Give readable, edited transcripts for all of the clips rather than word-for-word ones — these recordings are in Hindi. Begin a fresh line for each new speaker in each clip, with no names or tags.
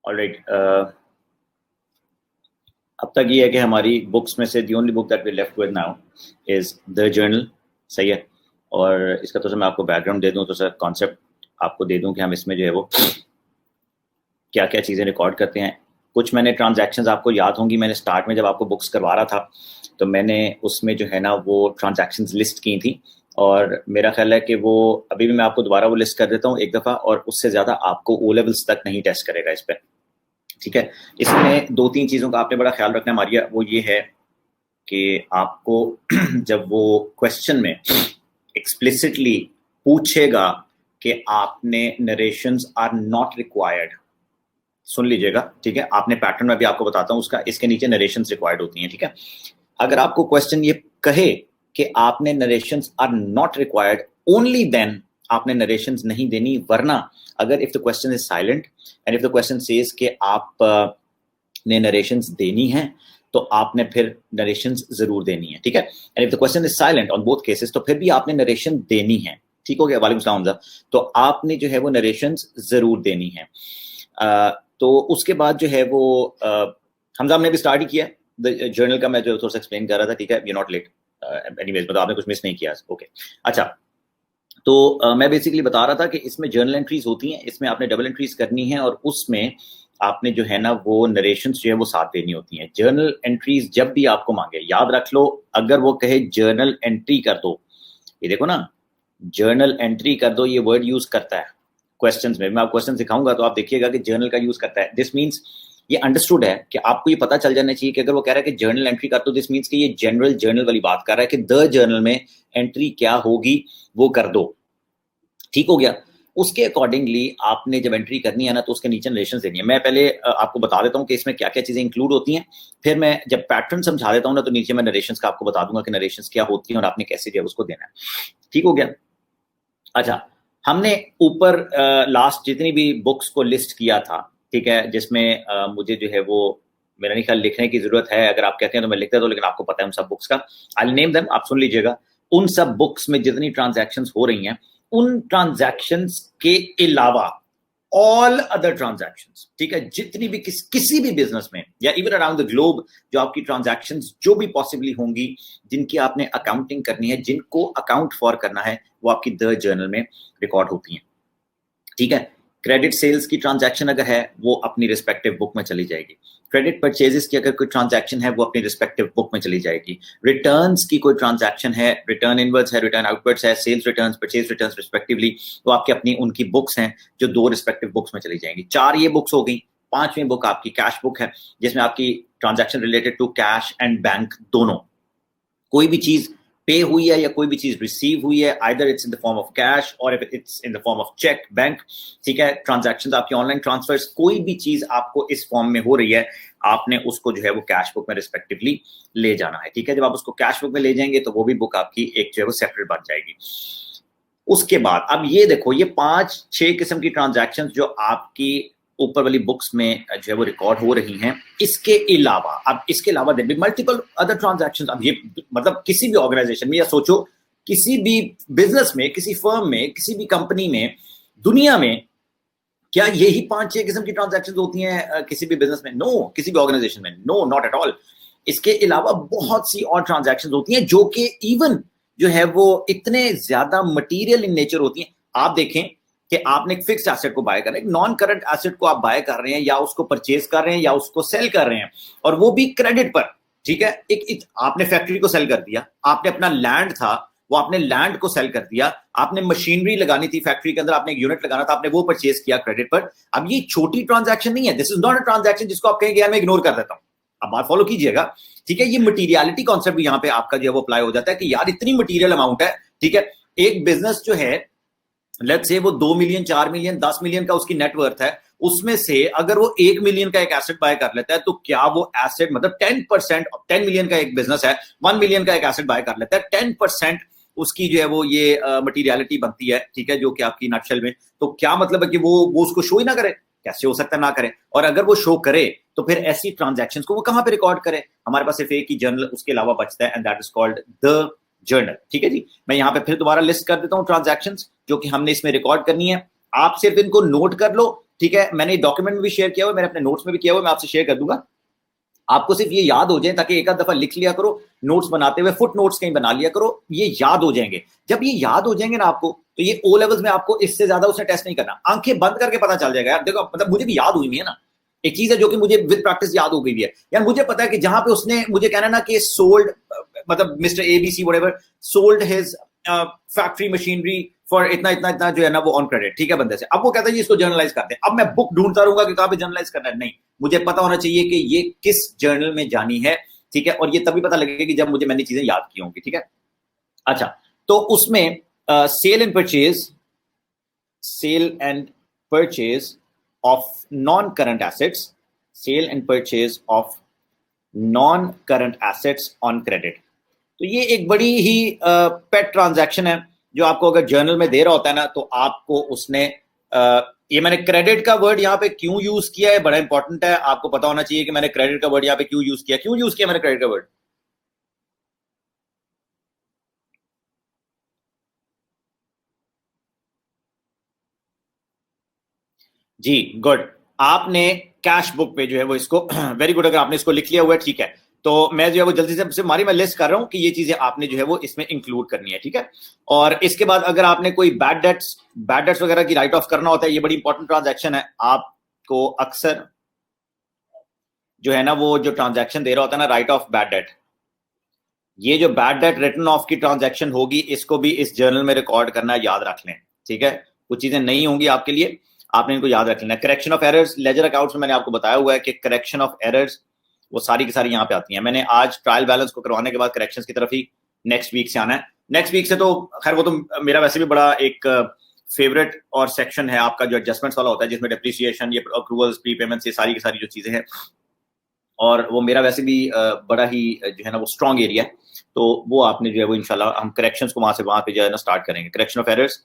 ऑलराइट, अब तक ये है कि हमारी बुक्स में से the only book that we left with now is the journal. सही है। और इसका तो सर मैं आपको बैकग्राउंड दे दूं तो सर कॉन्सेप्ट आपको दे दूं कि हम इसमें जो है वो क्या क्या चीज़ें रिकॉर्ड करते हैं। कुछ मैंने ट्रांजैक्शंस आपको याद होंगी, मैंने स्टार्ट में जब आपको बुक्स करवा रहा था तो मैंने उसमें जो है ना वो ट्रांजैक्शंस लिस्ट की थी, और मेरा ख्याल है कि वो अभी भी मैं आपको दोबारा वो लिस्ट कर देता हूँ एक दफ़ा, और उससे ज़्यादा आपको ओ लेवल्स तक नहीं टेस्ट करेगा इस पर। ठीक है। इसमें दो तीन चीज़ों का आपने बड़ा ख्याल रखना है मारिया, वो ये है कि आपको जब वो क्वेश्चन में एक्सप्लिसिटली पूछेगा कि आपने नरेशंस आर नॉट रिक्वायर्ड, सुन लीजिएगा। ठीक है। आपने पैटर्न में भी आपको बताता हूँ उसका, इसके नीचे नरेशंस रिक्वायर्ड होती हैं। ठीक है। अगर आपको क्वेश्चन ये कहे कि आपने narrations are not required, only then आपने नरेशंस नहीं देनी, वरना अगर if the question is silent and if the question says कि आप ने नरेशंस देनी है तो आपने फिर नरेशंस जरूर देनी है। ठीक है। And if the question is silent on both cases तो फिर भी आपने नरेशन देनी है। ठीक हो गया। वालेकुम सलाम हमजा। तो आपने जो है वो नरेशंस जरूर देनी है। तो उसके बाद जो है वो हमजा ने भी स्टार्ट ही किया जर्नल का, मैं जो थोड़ा सा एक्सप्लेन कर रहा था। ठीक है। यू नॉट लेट एनीवेज, मतलब आपने कुछ मिस नहीं किया। ओके अच्छा। तो मैं बेसिकली बता रहा था कि इसमें जर्नल एंट्रीज होती हैं, इसमें आपने डबल एंट्रीज करनी है और उसमें आपने जो है ना वो नरेशंस जो है वो साथ देनी होती हैं। जर्नल एंट्रीज जब भी आपको मांगे याद रख लो, अगर वो कहे जर्नल एंट्री कर दो, ये देखो ना जर्नल एंट्री कर दो, ये वर्ड यूज करता है क्वेश्चंस में। मैं आपको क्वेश्चन सिखाऊंगा तो आप देखिएगा कि जर्नल का यूज करता है। दिस मींस ये अंडरस्टूड है कि आपको ये पता चल जाना चाहिए कि अगर वो कह रहा है कि जर्नल एंट्री कर दो, दिस मींस कि ये जनरल जर्नल वाली बात कर रहा है कि द जर्नल में एंट्री क्या होगी वो कर दो। ठीक हो गया। उसके अकॉर्डिंगली आपने जब एंट्री करनी है ना तो उसके नीचे नरेशंस देनी है। मैं पहले आपको बता देता हूँ कि इसमें क्या क्या चीजें इंक्लूड होती हैं, फिर मैं जब पैटर्न समझा देता हूँ ना तो नीचे मैं नरेशंस का आपको बता दूंगा कि नरेशंस क्या होती हैं और आपने कैसे जो है उसको देना है। ठीक हो गया। अच्छा, हमने ऊपर लास्ट जितनी भी बुक्स को लिस्ट किया था, ठीक है, जिसमें मुझे जो है वो मेरा नहीं ख्याल लिखने की जरूरत है, अगर आप कहते हैं तो मैं लिख देता हूं, लेकिन आपको पता है उन सब बुक्स का। आई नेम देम, आप सुन लीजिएगा। उन सब बुक्स में जितनी ट्रांजैक्शंस हो रही हैं, उन ट्रांजैक्शंस के अलावा ऑल अदर ट्रांजैक्शंस, ठीक है, जितनी भी किसी भी बिजनेस में या इवन अराउंड द ग्लोब जो आपकी ट्रांजैक्शंस जो भी पॉसिबली होंगी, जिनकी आपने अकाउंटिंग करनी है, जिनको अकाउंट फॉर करना है, वो आपकी द जर्नल में रिकॉर्ड होती हैं। ठीक है। क्रेडिट सेल्स की ट्रांजैक्शन अगर है वो अपनी रिस्पेक्टिव बुक में चली जाएगी। क्रेडिट परचेजेस की अगर कोई ट्रांजैक्शन है वो अपनी रिस्पेक्टिव बुक में चली जाएगी। रिटर्न्स की कोई ट्रांजैक्शन है, रिटर्न इनवर्ड्स है, रिटर्न आउटवर्ड्स है, sales returns, purchase returns respectively, तो आपकी अपनी उनकी बुक्स हैं जो दो रिस्पेक्टिव बुक्स में चली जाएंगी। चार ये बुक्स हो गई। पांचवी बुक आपकी कैश बुक है, जिसमें आपकी transaction related to cash and bank दोनों, कोई भी चीज पे हुई है या कोई भी चीज रिसीव हुई है, either it's in the form of cash और if it's in the form of cheque bank. ठीक है। ट्रांजैक्शंस आपकी ऑनलाइन ट्रांसफर्स, कोई भी चीज आपको इस फॉर्म में हो रही है, आपने उसको जो है वो कैश बुक में रिस्पेक्टिवली ले जाना है। ठीक है। जब आप उसको कैश बुक में ले जाएंगे तो वो भी बुक आपकी एक जो है वो सेपरेट बन जाएगी। उसके बाद अब ये देखो, ये 5-6 किस्म की ट्रांजैक्शंस जो आपकी ऊपर वाली बुक्स में जो है वो रिकॉर्ड हो रही हैं। इसके अलावा अब इसके अलावा there be multiple other transactions. अब ये मतलब किसी भी ऑर्गेनाइजेशन में या सोचो किसी भी बिजनेस में, किसी फर्म में, किसी भी कंपनी में, दुनिया में, क्या यही 5-6 किस्म की ट्रांजैक्शंस होती हैं किसी भी बिजनेस में? नो। किसी भी ऑर्गेनाइजेशन में नो, नॉट एट ऑल। इसके अलावा बहुत सी और ट्रांजैक्शंस होती हैं जो कि इवन जो है वो इतने ज्यादा मटीरियल इन नेचर होती हैं। आप देखें कि आपने एक फिक्स्ड एसेट को बाय कर रहे हैं, एक नॉन करंट एसेट को आप बाय कर रहे हैं या उसको परचेज कर रहे हैं या उसको सेल कर रहे हैं, और वो भी क्रेडिट पर। ठीक है। एक आपने फैक्ट्री को सेल कर दिया, आपने अपना लैंड था वो आपने लैंड को सेल कर दिया, आपने मशीनरी लगानी थी फैक्ट्री के अंदर, आपने एक यूनिट लगाना था, आपने वो परचेज किया क्रेडिट पर। अब ये छोटी ट्रांजैक्शन नहीं है, this is not a transaction जिसको आप कहेंगे मैं इग्नोर कर देता हूं। अब बात फॉलो कीजिएगा। ठीक है। ये मटीरियलिटी कॉन्सेप्ट भी यहां पे आपका जो है वो अप्लाई हो जाता है कि यार इतनी मटीरियल अमाउंट है। ठीक है। एक बिजनेस जो है, लेट्स से वो 2 मिलियन, 4 मिलियन, 10 मिलियन का उसकी नेटवर्थ है, उसमें से अगर वो 1 मिलियन का एक एसेट बाय कर लेता है तो क्या वो एसेट मतलब 10%, 10 मिलियन का एक बिजनेस है, 1 मिलियन का एक एसेट बाय कर लेता है, 10% उसकी जो है वो ये मटीरियलिटी बनती है। ठीक है। जो कि आपकी नक्शल में, तो क्या मतलब है कि वो उसको शो ही ना करे? कैसे हो सकता है ना करे? और अगर वो शो करे तो फिर ऐसी ट्रांजैक्शंस को वो कहां पे रिकॉर्ड करे? हमारे पास सिर्फ एक ही जर्नल उसके अलावा बचता है, and that is called the journal. ठीक है जी। मैं यहां पे फिर दोबारा लिस्ट कर देता हूं ट्रांजैक्शंस जो कि हमने इसमें रिकॉर्ड करनी है। आप सिर्फ इनको नोट कर लो, ठीक है, मैंने डॉक्यूमेंट में भी शेयर किया हुआ, मैंने अपने नोट्स में भी किया हुआ, मैं आपसे शेयर कर दूंगा। आपको सिर्फ ये याद हो जाए, ताकि एक आध दफा लिख लिया करो, नोट्स बनाते हुए फुट नोट्स कहीं बना लिया करो, ये याद हो जाएंगे। जब ये याद हो जाएंगे ना आपको, तो ये ओ लेवल्स में आपको इससे ज्यादा उसने टेस्ट नहीं करना, आंखें बंद करके पता चल जाएगा यार। देखो मतलब मुझे भी याद हुई है ना, एक चीज है जो कि मुझे विद प्रैक्टिस याद हो गई है यार। मुझे पता है कि जहां पे उसने मुझे कहना ना कि सोल्ड, मतलब mister ABC whatever sold his factory machinery for इतना इतना इतना जो है ना वो ऑन क्रेडिट, ठीक है, बंदे से। अब वो कहता है जी इसको जर्नलाइज करते हैं। अब मैं बुक ढूंढता रहूंगा कि कहां पे जर्नलाइज करना है, नहीं, मुझे पता होना चाहिए कि ये किस जर्नल में जानी है, ठीक है। और ये तभी पता लगेगा कि जब मुझे मैंने चीजें याद की होंगी, ठीक है। अच्छा, तो उसमें sale and purchase of non current assets, sale and purchase of non current assets on credit, तो ये एक बड़ी ही पेट ट्रांजैक्शन है जो आपको अगर जर्नल में दे रहा होता है ना, तो आपको उसने ये मैंने क्रेडिट का वर्ड यहाँ पे क्यों यूज किया है, बड़ा इंपॉर्टेंट है, आपको पता होना चाहिए कि मैंने क्रेडिट का वर्ड यहाँ पे क्यों यूज किया मैंने क्रेडिट का वर्ड। जी गुड, आपने कैश बुक पे जो है वो इसको वेरी गुड, अगर आपने इसको लिख लिया हुआ है, ठीक है। तो मैं जो है वो जल्दी से मैं लिस्ट कर रहा हूं कि ये चीजें आपने जो है वो इसमें इंक्लूड करनी है, ठीक है। और इसके बाद अगर आपने कोई बैड डेट्स वगैरह की राइट ऑफ करना होता है, ये बड़ी इंपॉर्टेंट ट्रांजैक्शन है। आपको अक्सर जो है ना वो जो ट्रांजैक्शन दे रहा होता है ना, राइट ऑफ बैड डेट, ये जो बैड डेट रिटर्न ऑफ की ट्रांजैक्शन होगी, इसको भी इस जर्नल में रिकॉर्ड करना याद रख लें, ठीक है। कुछ चीजें नहीं होंगी आपके लिए, आपने इनको याद रख लेना। Correction of errors, ledger accounts में मैंने आपको बताया हुआ है कि करेक्शन ऑफ एरर्स वो सारी की सारी यहाँ पे आती हैं। मैंने आज ट्रायल बैलेंस को करवाने के बाद करेक्शंस की तरफ ही नेक्स्ट वीक से आना है। नेक्स्ट वीक से तो खैर वो तो मेरा वैसे भी बड़ा एक फेवरेट और सेक्शन है आपका, जो एडजस्टमेंट्स वाला होता है, जिसमें डेप्रिसिएशन, ये अक्रूवल्स, प्री पेमेंट्स, ये सारी की सारी जो चीजें हैं, और वो मेरा वैसे भी बड़ा ही जो है ना वो स्ट्रॉन्ग एरिया है। तो वो आपने जो है वो इंशाल्लाह हम करेक्शंस को वहां पे जो है ना स्टार्ट करेंगे, करेक्शन ऑफ एरर्स,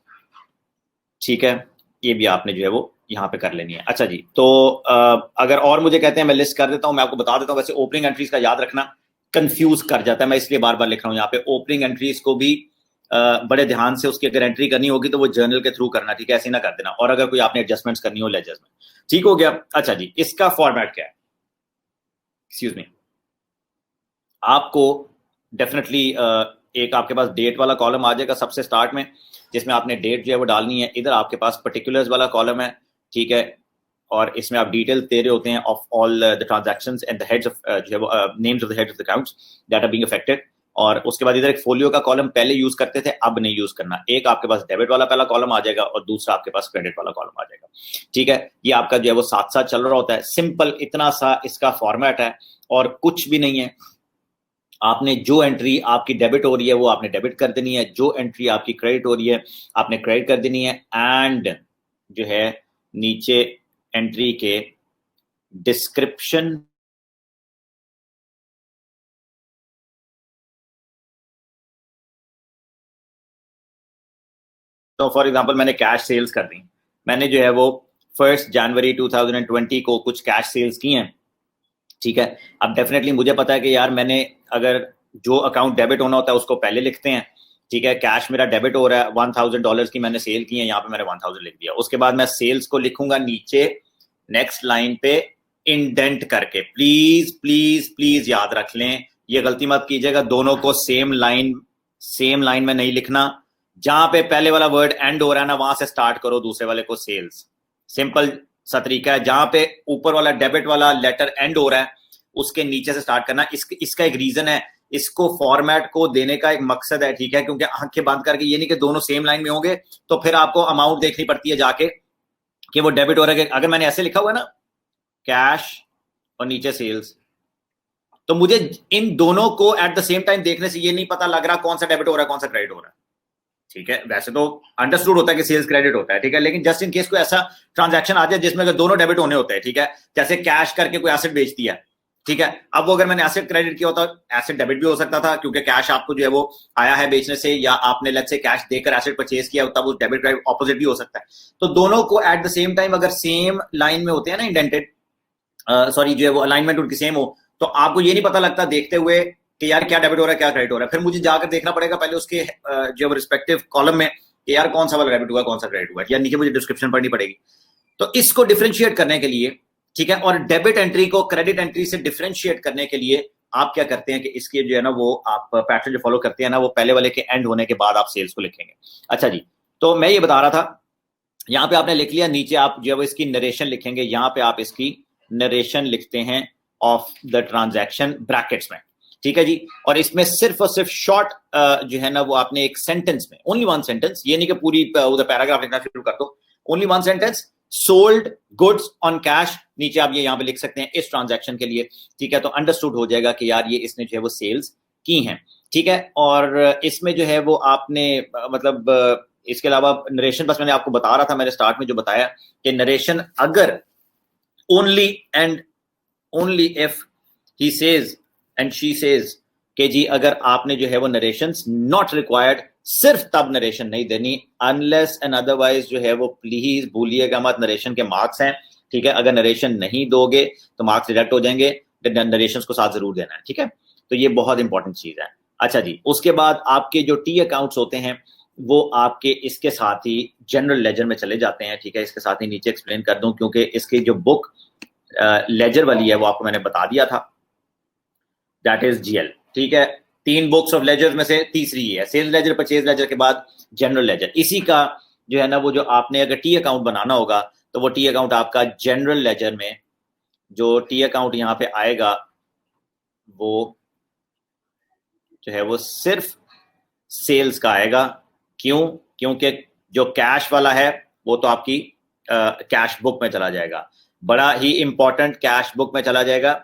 ठीक है। ये भी आपने जो है वो यहाँ पे कर लेनी है। अच्छा जी, तो अगर और मुझे कहते हैं मैं लिस्ट कर देता हूँ, मैं आपको बता देता हूँ। वैसे ओपनिंग एंट्रीज का याद रखना कंफ्यूज कर जाता है, मैं इसलिए बार बार लिख रहा हूँ यहाँ पे। ओपनिंग एंट्रीज को भी बड़े ध्यान से उसकी अगर एंट्री करनी होगी तो वो जर्नल के थ्रू करना, ठीक है, ऐसे ना कर देना। और अगर कोई आपने एडजस्टमेंट्स करनी हो, लेजर्स में, ठीक हो गया। अच्छा जी, इसका फॉर्मेट क्या है, एक्सक्यूज मी, आपको डेफिनेटली एक आपके पास डेट वाला कॉलम आ जाएगा सबसे स्टार्ट में, जिसमें आपने डेट जो है वो डालनी है। इधर आपके पास पर्टिकुलर्स वाला कॉलम है, ठीक है, और इसमें आप डिटेल दे रहे होते हैं of all the transactions and the heads of जो है वो names of the heads of the accounts that are being affected. और उसके बाद इधर एक फोलियो का कॉलम पहले यूज करते थे, अब नहीं यूज करना। एक आपके पास डेबिट वाला पहला कॉलम आ जाएगा और दूसरा आपके पास क्रेडिट वाला कॉलम आ जाएगा, ठीक है। ये आपका जो है वो साथ साथ चल रहा होता है। सिंपल इतना सा इसका फॉर्मेट है और कुछ भी नहीं है। आपने जो एंट्री आपकी डेबिट हो रही है वो आपने डेबिट कर देनी है, जो एंट्री आपकी क्रेडिट हो रही है आपने क्रेडिट कर देनी है। एंड जो है नीचे एंट्री के डिस्क्रिप्शन, तो फॉर एग्जांपल मैंने कैश सेल्स कर दी, मैंने जो है वो 1 जनवरी 2020 को कुछ कैश सेल्स की हैं, ठीक है। अब डेफिनेटली मुझे पता है कि यार मैंने अगर जो अकाउंट डेबिट होना होता है उसको पहले लिखते हैं, ठीक है। कैश मेरा डेबिट हो रहा है, $1000 की मैंने सेल की है, यहाँ पे मैंने 1000 लिख दिया। उसके बाद मैं सेल्स को लिखूंगा नीचे नेक्स्ट लाइन पे इंडेंट करके। प्लीज प्लीज प्लीज याद रख लें, ये गलती मत कीजिएगा, दोनों को सेम लाइन में नहीं लिखना। जहां पे पहले वाला वर्ड एंड हो रहा है ना, वहां से स्टार्ट करो दूसरे वाले को सेल्स। सिंपल सा तरीका है। जहां पे ऊपर वाला डेबिट वाला लेटर एंड हो रहा है उसके नीचे से स्टार्ट करना। इसका एक रीजन है, इसको फॉर्मेट को देने का एक मकसद है, ठीक है, क्योंकि आंखें बंद करके ये नहीं कि दोनों सेम लाइन में होंगे तो फिर आपको अमाउंट देखनी पड़ती है जाके कि वो डेबिट हो रहा है। अगर मैंने ऐसे लिखा हुआ है ना कैश और नीचे सेल्स, तो मुझे इन दोनों को एट द सेम टाइम देखने से ये नहीं पता लग रहा कौन सा डेबिट हो रहा है कौन सा क्रेडिट हो रहा है, ठीक है। वैसे तो अंडरस्टूड होता है कि सेल्स क्रेडिट होता है, ठीक है, लेकिन जस्ट इन केस कोई ऐसा ट्रांजैक्शन आ जाए जिसमें अगर दोनों डेबिट होने होते हैं, ठीक है, जैसे कैश करके कोई एसेट बेच दिया, ठीक है। अब वो अगर मैंने एसेट क्रेडिट किया होता, एसेट डेबिट भी हो सकता था क्योंकि कैश आपको जो है वो आया है बेचने से, या आपने लेट्स से कैश देकर एसेट परचेज किया, तब उस डेबिट क्रेडिट ऑपोजिट भी हो सकता है। तो दोनों को एट द सेम टाइम अगर सेम लाइन में होते हैं ना, इंडेंटेड, सॉरी जो है वो अलाइनमेंट उनकी सेम हो, तो आपको ये नहीं पता लगता देखते हुए कि यार क्या डेबिट हो रहा है क्या क्रेडिट हो रहा है। फिर मुझे जाकर देखना पड़ेगा पहले उसके जो रिस्पेक्टिव कॉलम में कि यार कौन सा वाला डेबिट हुआ कौन सा क्रेडिट हुआ, या नीचे मुझे डिस्क्रिप्शन पढ़नी पड़ेगी। तो इसको डिफरेंशिएट करने के लिए, ठीक है, और डेबिट एंट्री को क्रेडिट एंट्री से डिफरेंशिएट करने के लिए आप क्या करते हैं कि इसके जो है ना वो आप पैटर्न जो फॉलो करते हैं ना, वो पहले वाले के एंड होने के बाद आप सेल्स को लिखेंगे। अच्छा जी, तो मैं ये बता रहा था, यहां पे आपने लिख लिया, नीचे आप जो है इसकी नरेशन लिखेंगे, यहां पे आप इसकी नरेशन लिखते हैं ऑफ द ट्रांजैक्शन ब्रैकेट्स में, ठीक है जी। और इसमें सिर्फ और सिर्फ शॉर्ट जो है ना वो आपने एक सेंटेंस में, ओनली वन सेंटेंस, ये नहीं कि पूरी उधर पैराग्राफ लिखना शुरू कर दो, only one sentence, sold goods on cash, नीचे आप ये यहाँ पे लिख सकते हैं इस ट्रांजैक्शन के लिए, ठीक है। तो अंडरस्टूड हो जाएगा कि यार ये इसने जो है वो सेल्स की हैं, ठीक है। और इसमें जो है वो आपने मतलब इसके अलावा नरेशन, बस मैंने आपको बता रहा था, मैंने स्टार्ट में जो बताया कि नरेशन अगर only and only if he says and she says कि जी अगर आपने जो है वो नरेशंस नॉट रिक्वायर्ड, सिर्फ तब नरेशन नहीं देनी, अनलेस एंड अदरवाइज जो है वो प्लीज भूलिएगा मत, नरेशन के मार्क्स हैं, ठीक है। अगर नरेशन नहीं दोगे तो मार्क्स रिजेक्ट हो जाएंगे, नरेशन को साथ जरूर देना है, ठीक है। तो ये बहुत इंपॉर्टेंट चीज है। अच्छा जी, उसके बाद आपके जो टी अकाउंट्स होते हैं वो आपके इसके साथ ही जनरल लेजर में चले जाते हैं, ठीक है। इसके साथ ही नीचे एक्सप्लेन कर दूं, क्योंकि इसकी जो बुक लेजर वाली है वो आपको मैंने बता दिया था, दैट इज जीएल, ठीक है। 3 बुक्स ऑफ लेजर में से तीसरी ये है, सेल्स लेजर, परचेज लेजर के बाद जनरल लेजर। इसी का जो है ना वो जो आपने अगर टी अकाउंट बनाना होगा तो वो टी अकाउंट आपका जनरल लेजर में, जो टी अकाउंट यहाँ पे आएगा वो जो है वो सिर्फ सेल्स का आएगा। क्यों? क्योंकि जो कैश वाला है वो तो आपकी कैश बुक में चला जाएगा, बड़ा ही इंपॉर्टेंट, कैश बुक में चला जाएगा।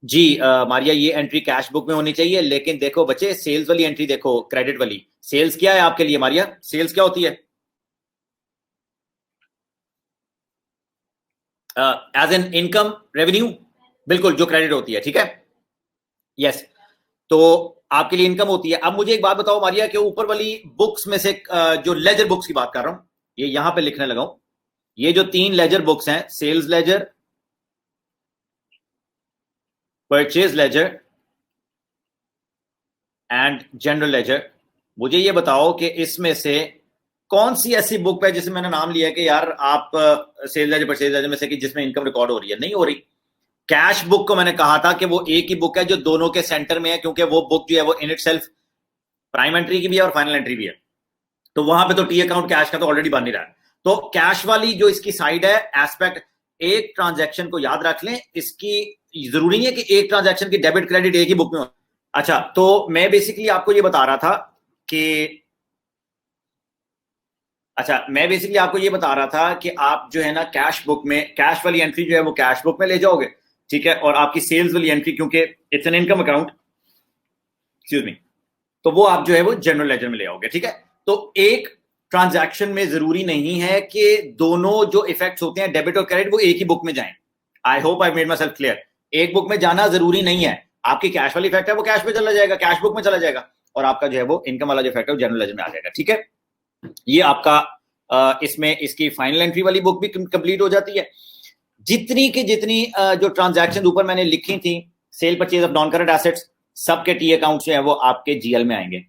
जी मारिया, ये एंट्री कैश बुक में होनी चाहिए, लेकिन देखो बच्चे सेल्स वाली एंट्री देखो, क्रेडिट वाली, सेल्स क्या है आपके लिए मारिया? सेल्स क्या होती है? एज एन इनकम रेवेन्यू, बिल्कुल, जो क्रेडिट होती है, ठीक है, यस। तो आपके लिए इनकम होती है। अब मुझे एक बात बताओ मारिया, कि ऊपर वाली बुक्स में से जो लेजर बुक्स की बात कर रहा हूं, ये यहां पे लिखने लगा हूं, ये जो 3 लेजर बुक्स हैं, sales ledger, purchase ledger and general ledger, मुझे ये बताओ कि इसमें से कौन सी ऐसी बुक है जिसे मैंने नाम लिया है कि यार आप सेल्स लेजर परचेज लेजर में से कि जिसमें इनकम रिकॉर्ड हो रही है? नहीं हो रही। कैश बुक को मैंने कहा था कि वो एक ही बुक है जो दोनों के सेंटर में है, क्योंकि वो बुक जो है वो in it self prime entry की भी है और फाइनल एंट्री भी है, तो वहां पे तो टी अकाउंट कैश का तो ऑलरेडी बन ही रहा है। तो कैश वाली जो इसकी साइड है, एस्पेक्ट, एक ट्रांजैक्शन को याद रख लें, इसकी जरूरी नहीं है कि एक ट्रांजैक्शन की डेबिट क्रेडिट एक ही बुक में हो। अच्छा, तो मैं बेसिकली आपको ये बता रहा था कि आप जो है ना कैश बुक में, कैश वाली एंट्री जो है वो कैश बुक में ले जाओगे, ठीक है, और आपकी सेल्स वाली एंट्री, क्योंकि it's an income account, excuse me, तो वो आप जो है वो जनरल लेजर में ले आओगे, ठीक है। तो एक ट्रांजैक्शन में जरूरी नहीं है कि दोनों जो इफेक्ट्स होते हैं डेबिट और क्रेडिट वो एक ही बुक में जाएं। I hope I made my self clear. एक बुक में जाना जरूरी नहीं है, आपकी कैश वाली इफेक्ट है वो कैश में चला जाएगा, कैश बुक में चला जाएगा, और आपका जो है वो इनकम वाला जो इफेक्ट है वो जनरल लेजर में आ जाएगा, ठीक है। ये आपका इसमें इसकी फाइनल एंट्री वाली बुक भी कंप्लीट हो जाती है। जितनी की जितनी जो ट्रांजैक्शन ऊपर मैंने लिखी थी, cell purchase of non current assets, सबके टी अकाउंट जो है वो आपके जीएल में आएंगे।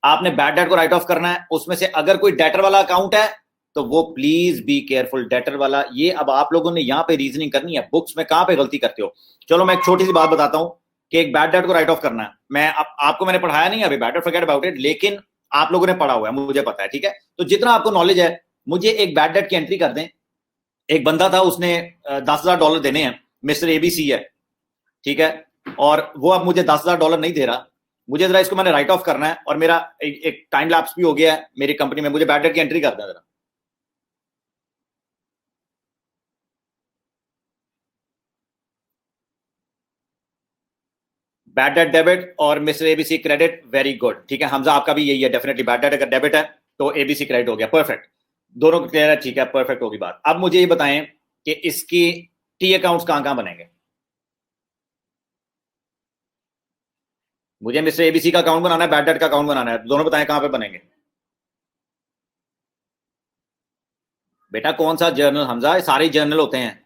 आपने बैड डेट को राइट ऑफ करना है, उसमें से अगर कोई डेटर वाला अकाउंट है तो वो प्लीज बी केयरफुल, डेटर वाला। ये अब आप लोगों ने यहाँ पे रीजनिंग करनी है, बुक्स में कहां पे गलती करते हो। चलो मैं एक छोटी सी बात बताता हूं कि एक बैड डेट को राइट ऑफ करना है, मैं आपको मैंने पढ़ाया नहीं अभी, bad debt forget about it, लेकिन आप लोगों ने पढ़ा हुआ है, मुझे पता है, ठीक है। तो जितना आपको नॉलेज है, मुझे एक बैड डेट की एंट्री कर दें। एक बंदा था, उसने $10,000 देने हैं, मिस्टर एबीसी है, ठीक है, और वो अब मुझे $10,000 नहीं दे रहा, मुझे जरा इसको मैंने राइट ऑफ करना है, और मेरा एक टाइम लैप्स भी हो गया है मेरी कंपनी में, मुझे बैड डेट की एंट्री कर दें जरा। बैड डेट डेबिट और mister ABC credit, very good, ठीक है। हमजा आपका भी यही है, डेफिनेटली बैड डेट अगर डेबिट है तो एबीसी क्रेडिट हो गया, परफेक्ट, दोनों क्लियर है, ठीक है, परफेक्ट होगी बात। अब मुझे ये बताएं कि इसकी टी अकाउंट्स कहां कहां बनेंगे। मुझे मिस्टर एबीसी का अकाउंट बनाना है, बैड डेट का अकाउंट बनाना है, दोनों बताएं कहां पे बनेंगे। बेटा कौन सा जर्नल हमजा, सारे जर्नल होते हैं।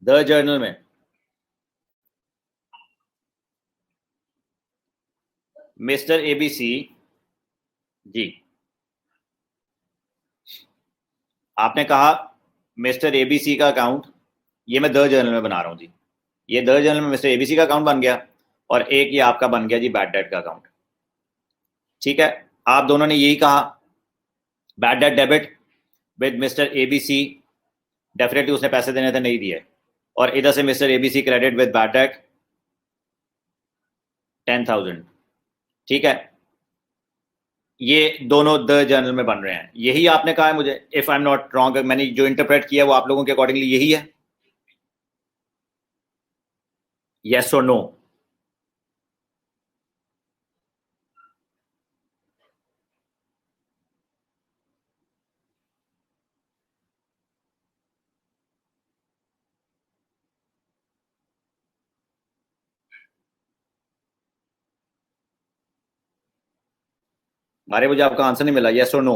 द जर्नल में मिस्टर एबीसी जी, आपने कहा मिस्टर एबीसी का अकाउंट, ये मैं द जर्नल में बना रहा हूं जी, ये द जर्नल में मिस्टर एबीसी का अकाउंट बन गया, और एक ये आपका बन गया जी बैड डेट का अकाउंट। ठीक है, आप दोनों ने यही कहा bad debt debit with mister ABC, definitely उसने पैसे देने थे, नहीं दिए, और इधर से mister ABC credit with bad debt 10,000। ठीक है, ये दोनों द जर्नल में बन रहे हैं, यही आपने कहा है मुझे, if I am not wrong, मैंने जो इंटरप्रेट किया वो आप लोगों के अकॉर्डिंगली यही है, यस और नो? मारे मुझे आपका आंसर नहीं मिला, यस और नो?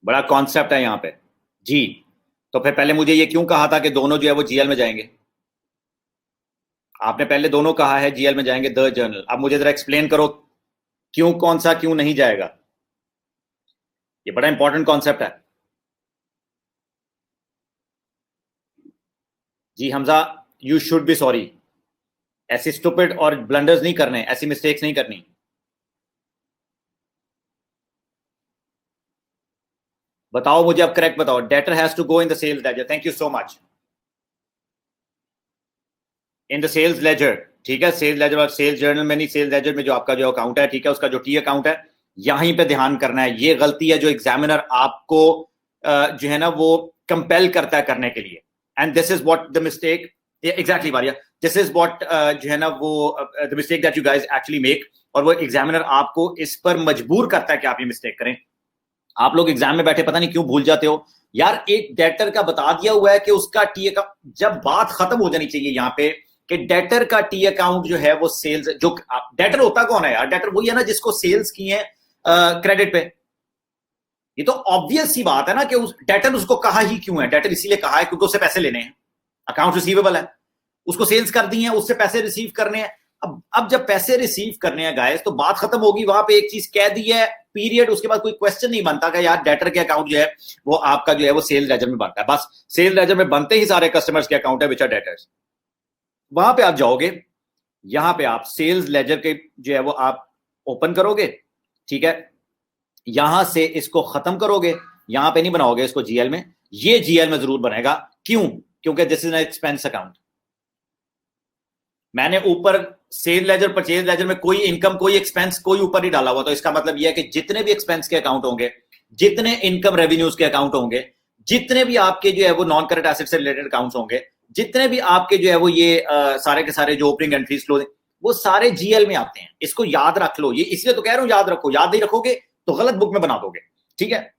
बड़ा कॉन्सेप्ट है यहाँ पे जी। तो फिर पहले मुझे ये क्यों कहा था कि दोनों जो है वो जीएल में जाएंगे? आपने पहले दोनों कहा है जीएल में जाएंगे द जर्नल, अब मुझे जरा एक्सप्लेन करो क्यों, कौन सा क्यों नहीं जाएगा? ये बड़ा इंपॉर्टेंट कॉन्सेप्ट है जी। Hamza, you should be sorry, ऐसी स्टूपिड और ब्लंडर्स नहीं करने, ऐसी मिस्टेक्स नहीं करनी। बताओ मुझे अब करेक्ट बताओ, debtor has to go in the sales ledger, thank you so much, in the sales ledger. ठीक है, सेल्स लेजर और सेल्स जर्नल में नहीं, सेल्स लेजर में जो आपका जो अकाउंट है, ठीक है, उसका जो टी अकाउंट है, यहीं पे ध्यान करना है। ये गलती है जो एग्जामिनर आपको जो है ना वो कंपेल करता है करने के लिए, and this is what the mistake, exactly वारिया, दिस इज व्हाट जो है ना वो the mistake that you guys actually make, और वो एग्जामिनर आपको इस पर मजबूर करता है कि आप ये मिस्टेक करें। आप लोग एग्जाम में बैठे पता नहीं क्यों भूल जाते हो यार, एक डेटर का बता दिया हुआ है कि उसका टी अकाउंट, जब बात खत्म हो जानी चाहिए यहाँ पे कि डेटर का टी अकाउंट जो है वो सेल्स, जो डेटर होता कौन है यार? डेटर वही है ना जिसको सेल्स की है क्रेडिट पे। ये तो ऑब्वियस सी बात है ना कि उस डेटर उसको कहा ही क्यों है, डेटर इसीलिए कहा है क्योंकि उससे पैसे लेने हैं, अकाउंट रिसीवेबल है, उसको सेल्स कर दी है, उससे पैसे रिसीव करने हैं। अब जब पैसे रिसीव करने हैं गाइस, तो बात खत्म होगी, वहां पे एक चीज कह दी है, पीरियड, उसके बाद कोई क्वेश्चन नहीं बनता कि यार डेटर के अकाउंट जो है वो आपका जो है वो सेल्स लेजर में बनता है, बस सेल्स लेजर में बनते ही सारे कस्टमर्स के अकाउंट है विच आर डेटर्स। वहां पे आप जाओगे, यहां पे आप सेल्स लेजर के जो है वो आप ओपन करोगे, ठीक है, यहां से इसको खत्म करोगे, यहां पे नहीं बनाओगे इसको जीएल में, ये जीएल में जरूर बनेगा। क्यों? क्योंकि this is an expense account. मैंने ऊपर सेल लेजर परचेज लेजर में कोई इनकम कोई एक्सपेंस कोई ऊपर नहीं डाला हुआ, तो इसका मतलब यह है कि जितने भी एक्सपेंस के अकाउंट होंगे, जितने इनकम रेवेन्यूज के अकाउंट होंगे, जितने भी आपके जो है वो नॉन करंट एसेट से रिलेटेड अकाउंट्स होंगे, जितने भी आपके जो है वो ये सारे के सारे जो ओपनिंग एंट्रीज क्लोजिंग, वो सारे जीएल में आते हैं। इसको याद रख लो, ये इसलिए तो कह रहा हूं याद रखो, याद नहीं रखोगे तो गलत बुक में बना दोगे। ठीक है,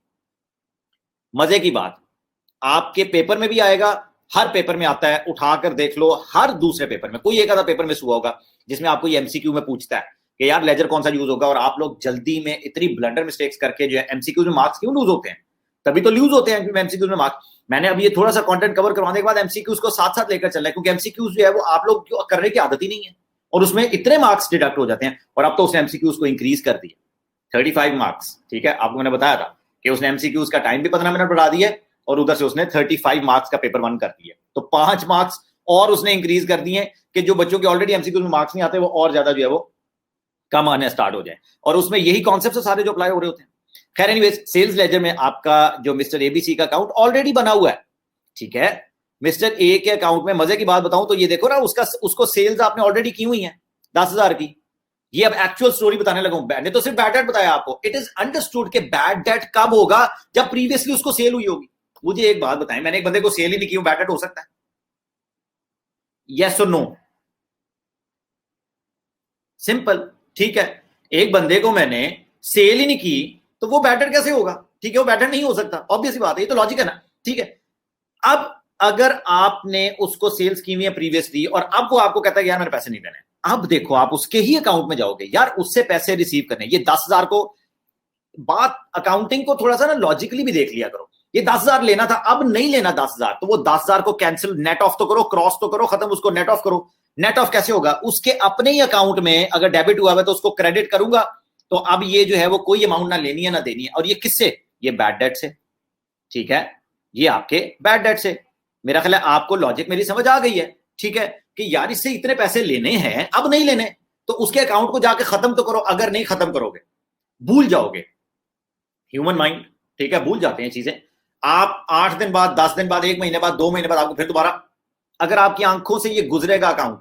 मजे की बात, आपके पेपर में भी आएगा, हर पेपर में आता है, उठाकर देख लो, हर दूसरे पेपर में कोई एक आधा पेपर मिस हुआ होगा जिसमें आपको ये एमसीक्यू में पूछता है कि यार लेजर कौन सा यूज होगा, और आप लोग जल्दी में इतनी ब्लंडर मिस्टेक्स करके जो है एमसीक्यू में मार्क्स क्यों लूज होते हैं? तभी तो लूज होते हैं एमसीक्यू में मार्क्स। मैंने अब ये थोड़ा सा कंटेंट कवर करवाने के बाद एमसीक्यूज को साथ साथ लेकर चलना है, क्योंकि एमसीक्यूज जो है वो आप लोग करने की आदत ही नहीं है, और उसमें इतने मार्क्स डिडक्ट हो जाते हैं, और अब तो उसने एमसीक्यूज को इंक्रीज कर दिया 35 मार्क्स। ठीक है, आपको मैंने बताया था कि उसने एमसीक्यूज का टाइम भी 15 मिनट बढ़ा दिया, और उधर से उसने 35 मार्क्स का पेपर 1 कर दिया, तो 5 मार्क्स और उसने इंक्रीज कर दिए कि जो बच्चों के ऑलरेडी एमसीक्यू में मार्क्स नहीं आते वो और ज्यादा जो है वो कम आने स्टार्ट हो जाए, और उसमें यही कॉन्सेप्ट सारे जो अप्लाई हो रहे होते हैं। खैर एनीवेज, सेल्स लेजर में आपका जो मिस्टर एबीसी का अकाउंट ऑलरेडी बना हुआ है, ठीक है। मिस्टर ए के अकाउंट में मजे की बात बताऊं तो ये देखो ना, उसको सेल्स आपने ऑलरेडी की हुई है 10,000 की। ये अब एक्चुअल स्टोरी बताने लगा हूं, मैंने तो सिर्फ बैड डेट बताया आपको। इट इज अंडरस्टूड कि बैड डेट कब होगा, जब प्रीवियसली उसको सेल हुई होगी। मुझे एक बात बताएं, मैंने एक बंदे को सेल ही नहीं की, बैड डेट हो सकता है? यस और नो? सिंपल, ठीक है। एक बंदे को मैंने सेल ही नहीं की तो वो बैड डेट कैसे होगा? ठीक है, वो बैड डेट नहीं हो सकता, ऑब्वियस बात है, ये तो लॉजिक है ना। ठीक है, अब अगर आपने उसको सेल्स की हुई है प्रीवियसली, और अब वो आपको कहता है यार मेरे पैसे नहीं देने, अब देखो आप उसके ही अकाउंट में जाओगे, यार उससे पैसे रिसीव करने, ये 10,000 को, बात अकाउंटिंग को थोड़ा सा ना लॉजिकली भी देख लिया करो। ये 10,000 लेना था, अब नहीं लेना 10,000, तो वो 10,000 को कैंसिल, नेट ऑफ तो करो, क्रॉस तो करो, खत्म, उसको नेट ऑफ करो। नेट ऑफ कैसे होगा? उसके अपने ही अकाउंट में अगर डेबिट हुआ है तो उसको क्रेडिट करूंगा, तो अब ये जो है वो कोई अमाउंट ना लेनी है ना देनी है। और ये किससे? ये बैड डेट से, ठीक है, ये आपके बैड डेट से। मेरा ख्याल है आपको लॉजिक मेरी समझ आ गई है, ठीक है, कि यार इससे इतने पैसे लेने हैं, अब नहीं लेने, तो उसके अकाउंट को जाके खत्म तो करो। अगर नहीं खत्म करोगे भूल जाओगे, ह्यूमन माइंड, ठीक है, भूल जाते हैं चीजें। आप 8 दिन बाद, 10 दिन बाद, 1 महीने बाद, 2 महीने बाद आपको फिर दोबारा, अगर आपकी आंखों से ये गुजरेगा अकाउंट,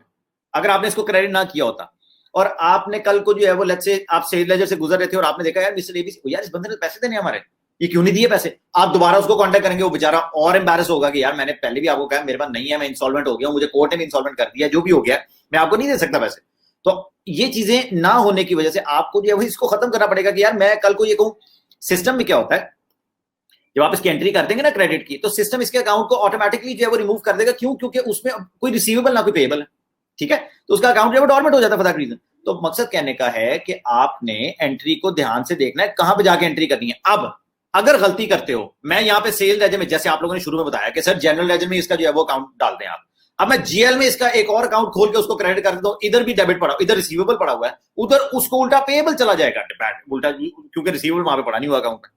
अगर आपने इसको क्रेडिट ना किया होता और आपने कल को जो है वो लेट्स से आप सेल लेजर से गुजर रहे थे और आपने देखा यार मिस्टर एबीसी, यार इस बंदे ने पैसे देने हमारे, ये क्यों नहीं दिए पैसे, आप दोबारा उसको कांटेक्ट करेंगे, वो बेचारा और एम्बैरेस होगा कि यार मैंने पहले भी आपको कहा मेरे पास नहीं है, मैं इंसॉल्वेंट हो गया हूं, मुझे कोर्ट ने भी इंसॉल्वेंट कर दिया, जो भी हो गया मैं आपको नहीं दे सकता पैसे। तो ये चीजें ना होने की वजह से आपको जो है इसको खत्म करना पड़ेगा कि यार मैं कल को ये कहूं, सिस्टम में क्या होता है, जब आप इसकी एंट्री कर देंगे ना क्रेडिट की, तो सिस्टम इसके अकाउंट को ऑटोमेटिकली जो है वो रिमूव कर देगा। क्यों? क्योंकि उसमें कोई रिसीवेबल ना कोई पेएबल है, ठीक है, तो उसका अकाउंट जो है वो डॉर्मेंट हो जाता है फॉर दैट रीजन। तो मकसद कहने का है कि आपने एंट्री को ध्यान से देखना है, कहां पे जाके एंट्री करनी है। अब अगर गलती करते हो, मैं यहां पे सेल लेजर में, जैसे आप लोगों ने शुरू में बताया कि सर जनरल लेजर में इसका जो है वो अकाउंट डाल दें आप, अब मैं जीएल में इसका एक और अकाउंट खोल के उसको क्रेडिट कर देता हूं, इधर भी डेबिट पड़ा, इधर रिसीवेबल पड़ा हुआ है, उधर उसको उल्टा पेएबल चला जाएगा, उल्टा, क्योंकि रिसीवेबल वहां पे पड़ा नहीं हुआ अकाउंट में।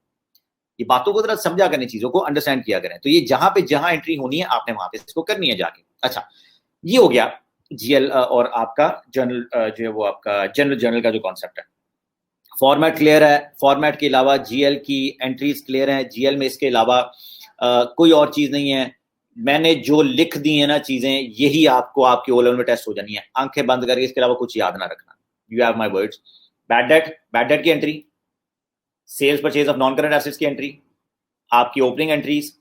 ये बातों को जरा समझा करें, चीजों को अंडरस्टैंड किया करें। तो ये जहां पे जहां एंट्री होनी है आपने वहां पे इसको करनी है जाके। अच्छा, ये हो गया जीएल और आपका जर्नल जो है वो आपका जर्नल का जो कॉन्सेप्ट है। फॉर्मेट क्लियर है, फॉर्मेट के अलावा जीएल की एंट्रीज क्लियर है, जीएल में इसके अलावा कोई और चीज नहीं है। मैंने जो लिख दी है ना चीजें, यही आपको आपके ओ लेवल में टेस्ट हो जानी है, आंखें बंद करके, इसके अलावा कुछ याद ना रखना। You have my words. Bad debt की entry, sales purchase of non current assets की एंट्री, आपकी ओपनिंग एंट्रीज,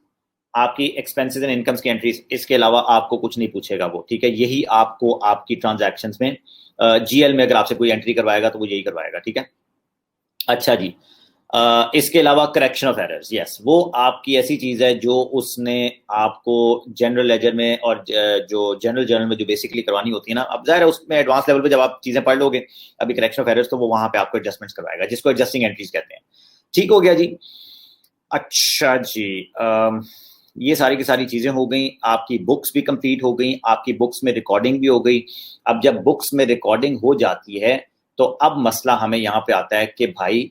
आपकी एक्सपेंसेस एंड इनकम्स की एंट्रीज, इसके अलावा आपको कुछ नहीं पूछेगा वो, ठीक है। यही आपको आपकी ट्रांजैक्शंस में जीएल में अगर आपसे कोई एंट्री करवाएगा तो वो यही करवाएगा, ठीक है। अच्छा जी, इसके अलावा करेक्शन ऑफ एरर्स, यस, वो आपकी ऐसी चीज है जो उसने आपको जनरल लेजर में और जो जनरल जर्नल में जो बेसिकली करवानी होती है ना, अब जाहिर है उसमें एडवांस लेवल पे जब आप चीजें पढ़ लोगे, अभी करेक्शन ऑफ एरर्स, तो वो वहां पे आपको एडजस्टमेंट्स करवाएगा, जिसको एडजस्टिंग एंट्रीज कहते हैं। ठीक हो गया जी। अच्छा जी, ये सारी की सारी चीजें हो गई, आपकी बुक्स भी कंप्लीट हो गई, आपकी बुक्स में रिकॉर्डिंग भी हो गई। अब जब बुक्स में रिकॉर्डिंग हो जाती है तो अब मसला हमें यहाँ पे आता है कि भाई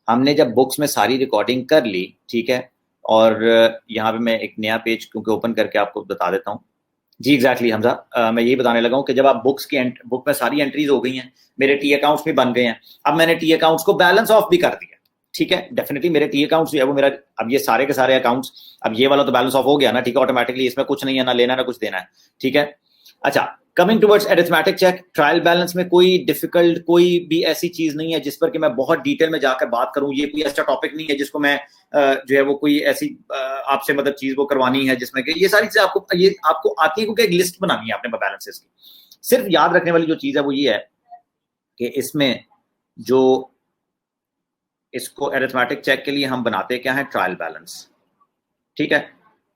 हमने जब बुक्स में सारी रिकॉर्डिंग कर ली, ठीक है, और यहाँ पे मैं एक नया पेज क्योंकि ओपन करके आपको बता देता हूँ जी। एग्जैक्टली हमजा, मैं यही बताने लगा हूँ कि जब आप बुक में सारी एंट्रीज हो गई हैं, मेरे टी अकाउंट्स भी बन गए हैं, अब मैंने टी अकाउंट्स को बैलेंस ऑफ भी कर दिया, ठीक है। डेफिनेटली मेरे टी अकाउंट्स जो है वो मेरा, अब ये सारे के सारे अकाउंट्स, अब ये वाला तो बैलेंस ऑफ हो गया ना, ठीक है, ऑटोमेटिकली, इसमें कुछ नहीं है, ना लेना ना कुछ देना है, ठीक है। अच्छा, coming towards arithmetic check, trial balance में कोई डिफिकल्ट, कोई भी ऐसी चीज नहीं है जिस पर कि मैं बहुत डिटेल में जाकर बात करूं। ये कोई ऐसा टॉपिक नहीं है जिसको मैं जो है वो कोई ऐसी आपसे मतलब चीज वो करवानी है जिसमें कि ये सारी चीजें आपको आती है, क्योंकि एक लिस्ट बनानी है आपने बैलेंसेस की। सिर्फ याद रखने वाली जो चीज है वो ये है कि इसमें जो इसको अरिथमेटिक चेक के लिए हम बनाते क्या है, ट्रायल बैलेंस, ठीक है।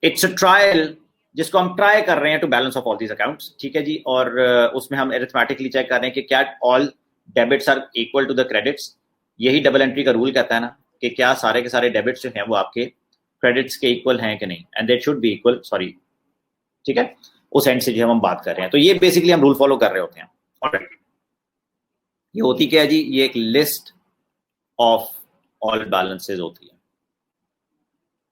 इट्स अ ट्रायल जिसको हम ट्राई कर रहे हैं to balance of all these accounts, ठीक है जी। और उसमें हम अरिथमेटिकली चेक कर रहे हैं कि क्या all debits are equal to the credits. यही डबल एंट्री का रूल कहता है ना, कि क्या सारे के सारे डेबिट्स जो हैं वो आपके क्रेडिट्स के इक्वल हैं कि नहीं, and that should be equal, sorry, ठीक है, उस एंड से जो हम बात कर रहे हैं। तो ये बेसिकली हम रूल फॉलो कर रहे होते हैं। ऑलराइट, ये होती क्या है जी, ये एक लिस्ट ऑफ ऑल बैलेंसेस होती है।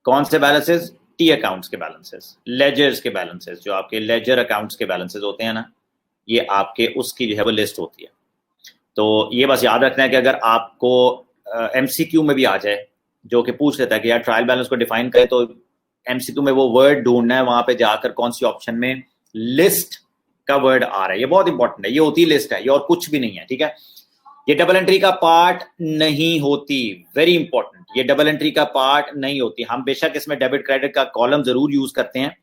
कौन से बैलेंसेस? टी अकाउंट्स के बैलेंसेस, लेजर्स के बैलेंसेस, जो आपके लेजर अकाउंट्स के बैलेंसेस होते हैं ना, ये आपके उसकी जो है वो लिस्ट होती है। तो ये बस याद रखना है कि अगर आपको एमसीक्यू में भी आ जाए जो कि पूछ लेता है कि यार ट्रायल बैलेंस को डिफाइन करें, तो एमसीक्यू में वो वर्ड ढूंढना है, वहां पे जाकर कौन सी ऑप्शन में लिस्ट का वर्ड आ रहा है, ये बहुत इंपॉर्टेंट है। ये होती लिस्ट है, ये और कुछ भी नहीं है, ठीक है। ये डबल एंट्री का पार्ट नहीं होती, वेरी इंपॉर्टेंट, ये डबल एंट्री का पार्ट नहीं होती। हम बेशक इसमें डेबिट क्रेडिट का कॉलम जरूर यूज करते हैं,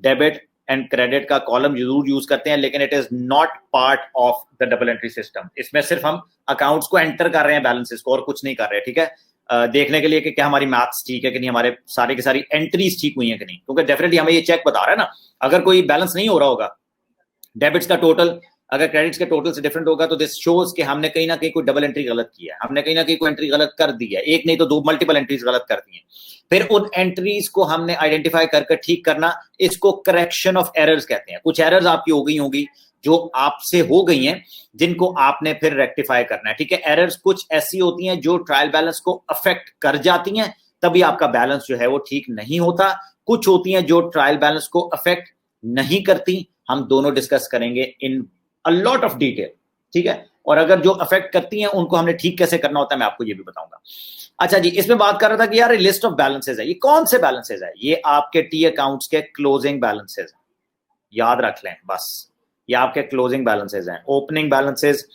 डेबिट एंड क्रेडिट का कॉलम जरूर यूज करते हैं, लेकिन it is not part of the double entry system. इसमें सिर्फ हम अकाउंट्स को एंटर कर रहे हैं, बैलेंसेस को, और कुछ नहीं कर रहे, ठीक है। देखने के लिए कि क्या हमारी मैथ्स ठीक है कि नहीं, हमारे सारे की सारी एंट्रीज ठीक हुई है कि नहीं, क्योंकि डेफिनेटली हमें ये चेक बता रहा है ना, अगर कोई बैलेंस नहीं हो रहा होगा, डेबिट्स का टोटल अगर क्रेडिट्स के टोटल से डिफरेंट होगा, तो दिस शोज कि हमने कहीं ना कहीं कोई डबल एंट्री गलत किया है, हमने कहीं ना कहीं कोई एंट्री गलत कर दी है, एक नहीं तो दो, मल्टीपल एंट्रीज गलत कर दी है। फिर उन एंट्रीज को हमने आइडेंटिफाई करके ठीक करना, इसको करेक्शन ऑफ एरर्स कहते हैं। कुछ एरर्स आपकी हो गई होंगी जो आपसे हो गई हैं, जिनको आपने फिर रेक्टिफाई करना है, ठीक है। एरर्स कुछ ऐसी होती हैं जो ट्रायल बैलेंस को अफेक्ट कर जाती हैं, तभी आपका बैलेंस जो है वो ठीक नहीं होता। कुछ होती हैं जो ट्रायल बैलेंस को अफेक्ट नहीं करती। हम दोनों डिस्कस करेंगे इन अ लॉट ऑफ डिटेल, ठीक है। और अगर जो अफेक्ट करती हैं उनको हमने ठीक कैसे करना होता है, मैं आपको ये भी बताऊंगा। अच्छा जी, इसमें बात कर रहा था कि यार लिस्ट ऑफ बैलेंसेज है, ये कौन से बैलेंसेज है? ये आपके टी अकाउंट्स के क्लोजिंग बैलेंसेज, याद रख लें बस, ये आपके क्लोजिंग बैलेंसेज हैं। ओपनिंग बैलेंसेज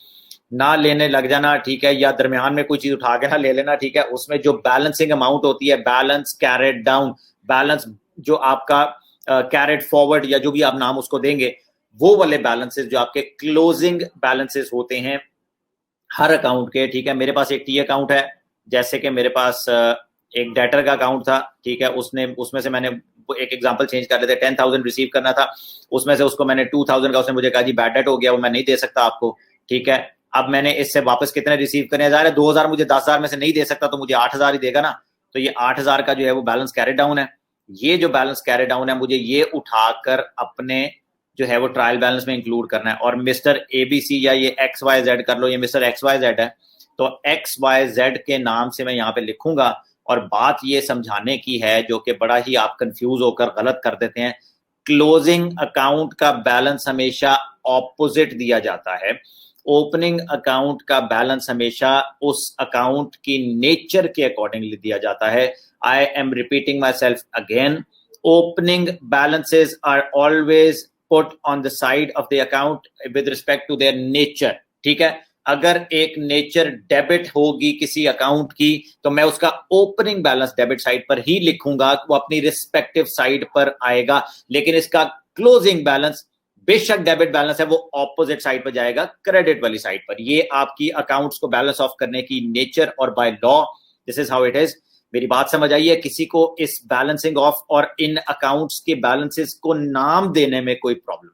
ना लेने लग जाना, ठीक है, या दरमियान में कोई चीज उठा के ना ले लेना, ठीक है। उसमें जो बैलेंसिंग अमाउंट होती है, बैलेंस कैरेट डाउन, बैलेंस जो आपका कैरेट फॉरवर्ड, या जो भी आप नाम उसको देंगे, वो वाले बैलेंसेस जो आपके क्लोजिंग बैलेंसेस होते हैं हर अकाउंट के, ठीक है। मेरे पास एक टी अकाउंट है, जैसे कि मेरे पास एक डेटर का अकाउंट था, ठीक है। उसमें से मैंने एक एग्जांपल चेंज कर लेते, 10,000 रिसीव करना था, उसमें से उसको मैंने 2,000 का, उसने मुझे कहा जी बैड डेट हो गया, वो मैं नहीं दे सकता आपको, ठीक है। अब मैंने इससे वापस कितने रिसीव करने जा रहे हैं, 2,000 मुझे 10,000 में से नहीं दे सकता, तो मुझे 8,000 ही देगा ना। तो ये 8,000 का जो है वो बैलेंस कैरी डाउन है। ये जो बैलेंस कैरी डाउन है, मुझे ये उठाकर अपने जो है वो ट्रायल बैलेंस में इंक्लूड करना है। और मिस्टर एबीसी या ये XYZ कर लो, ये मिस्टर XYZ है, तो XYZ के नाम से मैं यहाँ पे लिखूंगा। और बात ये समझाने की है, जो कि बड़ा ही आप कंफ्यूज होकर गलत कर देते हैं, क्लोजिंग अकाउंट का बैलेंस हमेशा ऑपोजिट दिया जाता है। ओपनिंग अकाउंट का बैलेंस हमेशा उस अकाउंट की नेचर के अकॉर्डिंगली दिया जाता है। I am repeating myself again, opening balances are always put on the side of the account with respect to their nature, ठीक है। अगर एक नेचर डेबिट होगी किसी अकाउंट की, तो मैं उसका ओपनिंग बैलेंस डेबिट साइड पर ही लिखूंगा, वो अपनी रिस्पेक्टिव साइड पर आएगा। लेकिन इसका क्लोजिंग बैलेंस बेशक डेबिट बैलेंस है, वो ऑपोजिट साइड पर जाएगा, क्रेडिट वाली साइड पर। ये आपकी अकाउंट्स को बैलेंस ऑफ करने की नेचर और by law this is how it is. मेरी बात समझ आई है? किसी को इस बैलेंसिंग ऑफ और इन अकाउंट्स के बैलेंसेस को नाम देने में कोई प्रॉब्लम?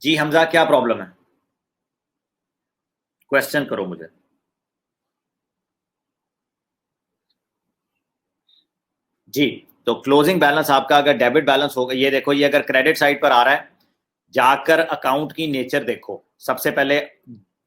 जी हमजा, क्या प्रॉब्लम है? क्वेश्चन करो मुझे। जी, तो क्लोजिंग बैलेंस आपका अगर डेबिट बैलेंस होगा, ये देखो, ये अगर क्रेडिट साइड पर आ रहा है, जाकर अकाउंट की नेचर देखो। सबसे पहले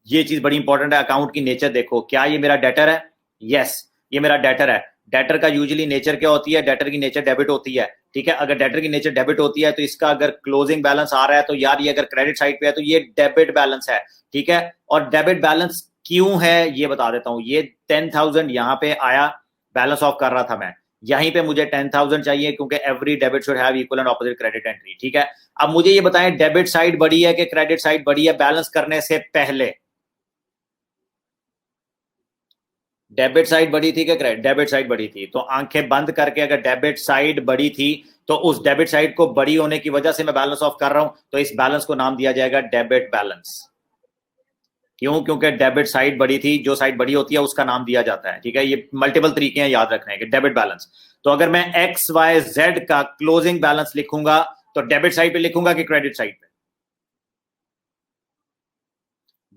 ये चीज बड़ी इंपॉर्टेंट है, अकाउंट की नेचर देखो। क्या ये मेरा डेटर है? यस, ये मेरा डेटर है। डेटर का यूजुअली नेचर क्या होती है? डेटर की नेचर डेबिट होती है, ठीक है। अगर डेटर की नेचर डेबिट होती है, तो इसका अगर क्लोजिंग बैलेंस आ रहा है, तो यार ये अगर क्रेडिट साइड पे है, तो ये डेबिट बैलेंस है, ठीक है। और डेबिट बैलेंस क्यों है ये बता देता हूं। ये 10,000 यहां पे आया, बैलेंस ऑफ कर रहा था मैं, यहीं पे मुझे 10,000 चाहिए, क्योंकि every debit should have equal and opposite credit entry, ठीक है। अब मुझे ये बताएं, डेबिट साइड बड़ी है कि क्रेडिट साइड बड़ी है बैलेंस करने से पहले? डेबिट साइड बड़ी थी कि क्रेडिट? डेबिट साइड बड़ी थी। तो आंखें बंद करके अगर डेबिट साइड बड़ी थी, तो उस डेबिट साइड को बड़ी होने की वजह से मैं बैलेंस ऑफ कर रहा हूं, तो इस बैलेंस को नाम दिया जाएगा डेबिट बैलेंस। क्यों? क्योंकि डेबिट साइड बड़ी थी, जो साइड बड़ी होती है उसका नाम दिया जाता है, ठीक है। ये मल्टीपल तरीके हैं याद रखने के, डेबिट बैलेंस। तो अगर मैं XYZ का क्लोजिंग बैलेंस लिखूंगा, तो डेबिट साइड पे लिखूंगा कि क्रेडिट साइड पे?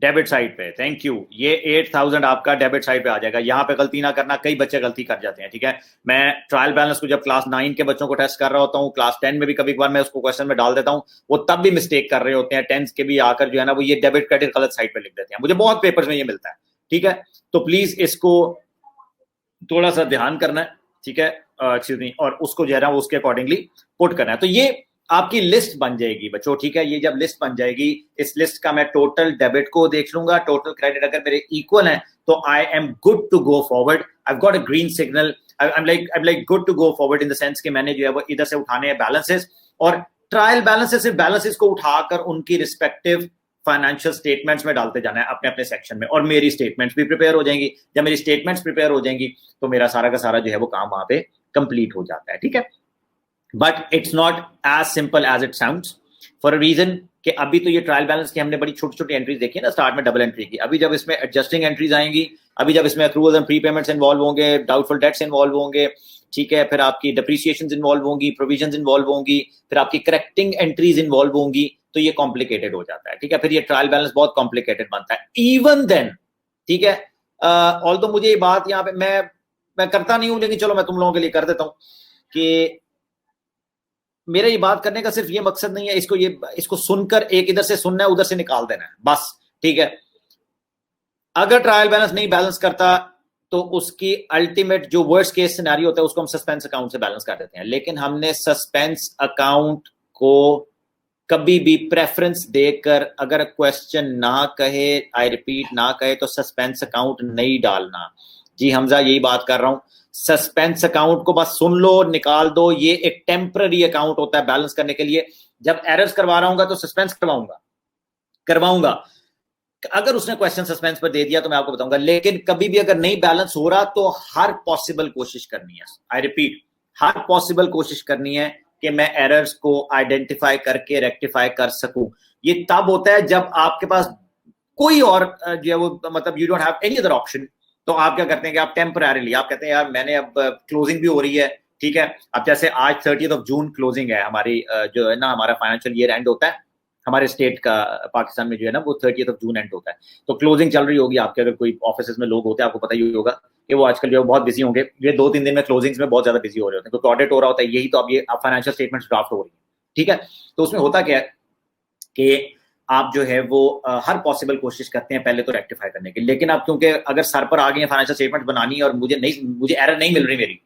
डेबिट साइड पे। Thank you. ये 8,000 आपका डेबिट साइड पे आ जाएगा। यहाँ पे गलती ना करना, कई बच्चे गलती कर जाते हैं, ठीक है। मैं ट्रायल बैलेंस को जब क्लास 9 के बच्चों को टेस्ट कर रहा होता हूँ, क्लास 10 में भी कभी कभार मैं उसको क्वेश्चन में डाल देता हूँ, वो तब भी मिस्टेक कर रहे होते हैं। 10th के भी आकर जो है ना, वो ये डेबिट क्रेडिट गलत साइड पे लिख देते हैं। मुझे बहुत पेपर्स में ये मिलता है, ठीक है। तो प्लीज इसको थोड़ा सा ध्यान करना है, ठीक है, एक्सक्यूज मी, और उसको जो है ना उसके अकॉर्डिंगली पुट करना है। तो ये आपकी लिस्ट बन जाएगी बच्चों, ठीक है। ये जब लिस्ट बन जाएगी, इस लिस्ट का मैं टोटल डेबिट को देख लूंगा, टोटल क्रेडिट अगर मेरे इक्वल है, तो I am good to go forward. I have got a green signal, I am like good to go forward in the sense कि मैंने जो है वो इधर से उठाने हैं बैलेंसेस, और ट्रायल बैलेंसेस से बैलेंसेस को उठाकर उनकी रिस्पेक्टिव फाइनेंशियल स्टेटमेंट्स में डालते जाना है अपने अपने सेक्शन में, और मेरी स्टेटमेंट्स भी प्रिपेयर हो जाएंगी। जब मेरी स्टेटमेंट्स प्रिपेयर हो जाएंगी, तो मेरा सारा का सारा जो है वो काम वहां पे कंप्लीट हो जाता है, ठीक है। But it's not as simple as it sounds, for a reason कि अभी तो ये ट्रायल बैलेंस की हमने बड़ी छोटी छोटी एंट्रीज देखी ना, स्टार्ट में डबल एंट्री की। अभी जब इसमें एडजस्टिंग एंट्रीज आएंगी, अभी जब इसमें accruals and pre payments involve होंगे, डाउटफुल डेट्स इन्वॉल्व होंगे, ठीक है, फिर आपकी डिप्रिसिएशंस इन्वॉल्व होंगी, प्रोविजंस इन्वॉल्व होंगी, फिर आपकी करेक्टिंग एंट्रीज इन्वॉल्व होंगी, तो ये कॉम्प्लिकेटेड हो जाता है, ठीक है। फिर ये ट्रायल बैलेंस बहुत कॉम्प्लिकेटेड बनता है इवन देन, ठीक है। ऑल तो मुझे ये बात यहाँ पे मैं करता नहीं हूं, लेकिन चलो मैं तुम लोगों के लिए कर देता हूं कि मेरा ये बात करने का सिर्फ ये मकसद नहीं है इसको सुनकर एक इधर से सुनना है उधर से निकाल देना है बस, ठीक है। अगर ट्रायल बैलेंस नहीं बैलेंस करता तो उसकी अल्टीमेट जो वर्स्ट केस सिनेरियो होता है उसको हम सस्पेंस अकाउंट से बैलेंस कर देते हैं, लेकिन हमने सस्पेंस अकाउंट को कभी भी प्रेफरेंस देकर अगर क्वेश्चन ना कहे, आई रिपीट ना कहे, तो सस्पेंस अकाउंट नहीं डालना। जी हमजा यही बात कर रहा हूं, सस्पेंस अकाउंट को बस सुन लो निकाल दो, ये एक टेम्पररी अकाउंट होता है बैलेंस करने के लिए। जब एरर्स करवा रहा हूंगा तो सस्पेंस करवाऊंगा, अगर उसने क्वेश्चन सस्पेंस पर दे दिया तो मैं आपको बताऊंगा, लेकिन कभी भी अगर नहीं बैलेंस हो रहा तो हर पॉसिबल कोशिश करनी है, आई रिपीट हर पॉसिबल कोशिश करनी है कि मैं एरर्स को आइडेंटिफाई करके रेक्टिफाई कर सकूं। ये तब होता है जब आपके पास कोई और जो है वो मतलब you don't have any other option. तो आप क्या करते हैं कि आप टेम्पररीली आप कहते हैं यार मैंने अब क्लोजिंग भी हो रही है, ठीक है। अब जैसे आज 30 जून क्लोजिंग है हमारी, जो है ना हमारा फाइनेंशियल ईयर एंड होता है हमारे स्टेट का, पाकिस्तान में जो है ना वो 30 जून एंड होता है, तो क्लोजिंग चल रही होगी आपके। अगर कोई ऑफिस में लोग होते हैं आपको पता ही होगा कि वो आजकल जो बहुत बिजी होंगे, ये 2-3 दिन में क्लोजिंग्स में बहुत ज्यादा बिजी हो रहे होते हैं क्योंकि ऑडिट हो रहा होता है, यही तो अब ये फाइनेंशियल स्टेटमेंट्स ड्राफ्ट हो रही है, ठीक है। तो उसमें होता क्या है कि आप जो है वो हर पॉसिबल कोशिश करते हैं पहले तो रेक्टिफाई करने की, लेकिन अब क्योंकि अगर सर पर आ गई है फाइनेंशियल स्टेटमेंट बनानी है और मुझे एरर नहीं मिल रही मेरी,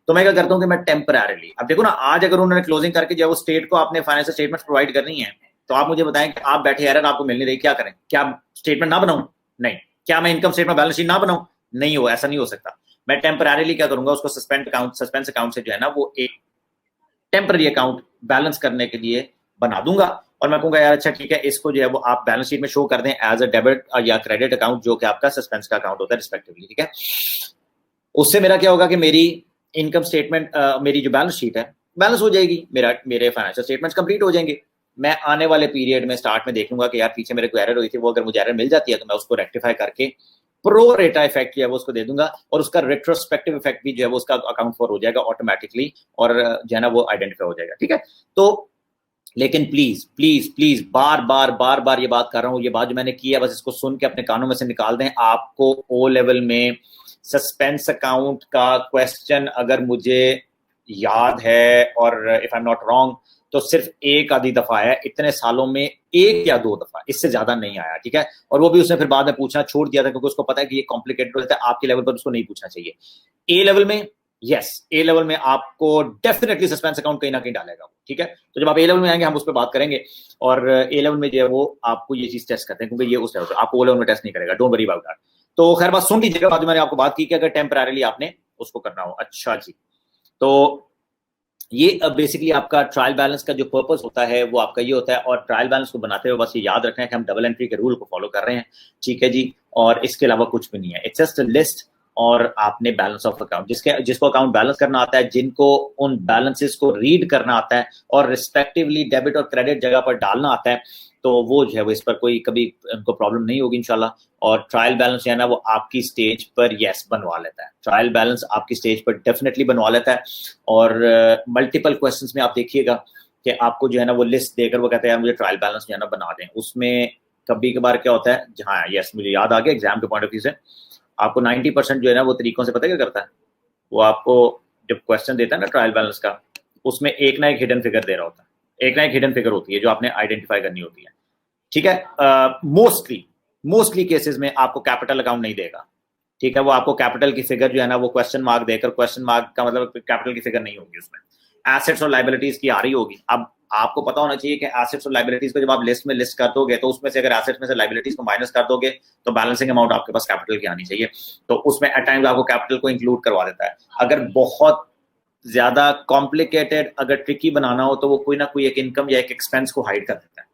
तो मैं क्या करता हूँ कि मैं टेम्पररीली, अब देखो ना आज अगर उन्होंने क्लोजिंग करके जो वो स्टेट को आपने फाइनेंशियल स्टेटमेंट प्रोवाइड करनी है, तो आप मुझे बताएं कि आप बैठे एरर आपको मिल नहीं रही, क्या करें? क्या स्टेटमेंट ना बनाऊं? नहीं। क्या मैं इनकम स्टेटमेंट बैलेंस शीट ना बनाऊं? नहीं हो, ऐसा नहीं हो सकता। मैं टेम्पररीली क्या करूंगा, उसको सस्पेंस अकाउंट से जो है ना वो एक टेम्पररी अकाउंट बैलेंस करने के लिए बना दूंगा, और मैं कहूंगा यार अच्छा ठीक है इसको जो है वो आप बैलेंस शीट में शो कर दें एज अ डेबिट या क्रेडिट अकाउंट, जो कि आपका सस्पेंस का अकाउंट होता है रिस्पेक्टिवली, ठीक है। उससे मेरा क्या होगा कि मेरी इनकम स्टेटमेंट, मेरी जो बैलेंस शीट है बैलेंस हो जाएगी, मेरे फाइनेंशियल स्टेटमेंट्स कंप्लीट हो जाएंगे। मैं आने वाले पीरियड में स्टार्ट में देख लूंगा कि यार पीछे मेरे को एरर हुई थी, वो अगर मुझे एरर मिल जाती है तो मैं उसको रेक्टिफाई करके प्रो रेटा इफेक्ट जो है वो उसको दे दूंगा, और उसका रेट्रोस्पेक्टिव इफेक्ट भी जो है वो उसका अकाउंट फॉर हो जाएगा ऑटोमेटिकली, और जो है ना वो आइडेंटिफाई हो जाएगा, ठीक है। तो लेकिन प्लीज प्लीज प्लीज बार बार ये बात कर रहा हूँ, ये बात जो मैंने की है बस इसको सुन के अपने कानों में से निकाल दें। आपको ओ लेवल में सस्पेंस अकाउंट का क्वेश्चन अगर मुझे याद है, और if I am not wrong, तो सिर्फ एक आधी दफा आया इतने सालों में, 1 या 2 दफा, इससे ज्यादा नहीं आया, ठीक है। और वो भी उसने फिर बाद में पूछना छोड़ दिया था क्योंकि उसको पता है कि ये कॉम्प्लिकेटेड होता है, आपके लेवल पर उसको नहीं पूछना चाहिए। ए लेवल में यस, ए लेवल में आपको डेफिनेटली सस्पेंस अकाउंट कहीं ना कहीं डालेगा, ठीक है। तो जब आप ए लेवल में आएंगे हम उस पर बात करेंगे, और ए लेवल में जो है वो आपको ये चीज टेस्ट करते हैं क्योंकि ये उस लेवल आपको ओ लेवल में टेस्ट नहीं करेगा, डोंट वरी अबाउट दैट। तो खैर बात सुन लीजिएगा, बाद में मैंने आपको बात की कि अगर टेम्पररीली आपने उसको करना हो। अच्छा जी, तो ये बेसिकली आपका ट्रायल बैलेंस का जो पर्पस होता है वो आपका ये होता है, और ट्रायल बैलेंस को बनाते हुए बस ये याद रखना है कि हम डबल एंट्री के रूल को फॉलो कर रहे हैं, ठीक है जी, और इसके अलावा कुछ भी नहीं है, इट्स जस्ट अ लिस्ट। और आपने बैलेंस ऑफ अकाउंट, जिसको अकाउंट बैलेंस करना आता है, जिनको उन बैलेंसेस को रीड करना आता है और रिस्पेक्टिवली डेबिट और क्रेडिट जगह पर डालना आता है, तो वो जो है वो इस पर कोई कभी उनको प्रॉब्लम नहीं होगी इंशाल्लाह। और ट्रायल बैलेंस जो है ना वो आपकी स्टेज पर यस बनवा लेता है, ट्रायल बैलेंस आपकी स्टेज पर डेफिनेटली बनवा लेता है। और मल्टीपल क्वेश्चंस में आप देखिएगा कि आपको जो है ना वो लिस्ट देकर वो कहते हैं यार मुझे ट्रायल बैलेंस जो है ना बना दें। उसमें कभी कभार क्या होता है, जहाँ यस मुझे याद आ गया एग्जाम के पॉइंट ऑफ व्यू से, आपको 90% जो है ना वो तरीकों से पता क्या करता है, वो आपको जब क्वेश्चन देता है ना ट्रायल बैलेंस का, उसमें एक ना एक हिडन फिगर दे रहा होता है, एक ना एक हिडन फिगर होती है जो आपने आइडेंटिफाई करनी होती है, ठीक है। मोस्टली केसेस में आपको कैपिटल अकाउंट नहीं देगा, ठीक है। वो आपको कैपिटल की फिगर जो है ना वो क्वेश्चन मार्क देकर, क्वेश्चन मार्क का मतलब कैपिटल की फिगर नहीं होगी, उसमें एसेट्स और लाइबिलिटीज की आ रही होगी। अब आपको पता होना चाहिए कि एसेट्स और लाइबिलिटीज को जब आप लिस्ट में लिस्ट कर दोगे तो उसमें से अगर एसेट्स में से लाइबिलिटीज को माइनस कर दोगे तो बैलेंसिंग अमाउंट आपके पास कैपिटल की आनी चाहिए, तो उसमें एट टाइम्स आपको कैपिटल को इंक्लूड करवा देता है। अगर बहुत ज्यादा कॉम्प्लिकेटेड अगर ट्रिकी बनाना हो तो वो कोई ना कोई एक इनकम या एक एक्सपेंस को हाइड कर देता है,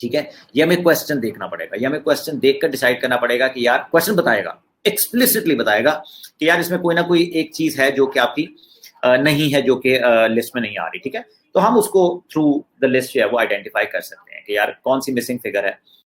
ठीक है। ये हमें क्वेश्चन देखना पड़ेगा, ये हमें क्वेश्चन देखकर डिसाइड करना पड़ेगा कि यार क्वेश्चन बताएगा, एक्सप्लिसिटली बताएगा कि यार इसमें कोई ना कोई एक चीज है जो कि आपकी नहीं है, जो कि लिस्ट में नहीं आ रही, ठीक है। तो हम उसको थ्रू द लिस्ट जो है वो आइडेंटिफाई कर सकते हैं कि यार कौन सी मिसिंग फिगर है।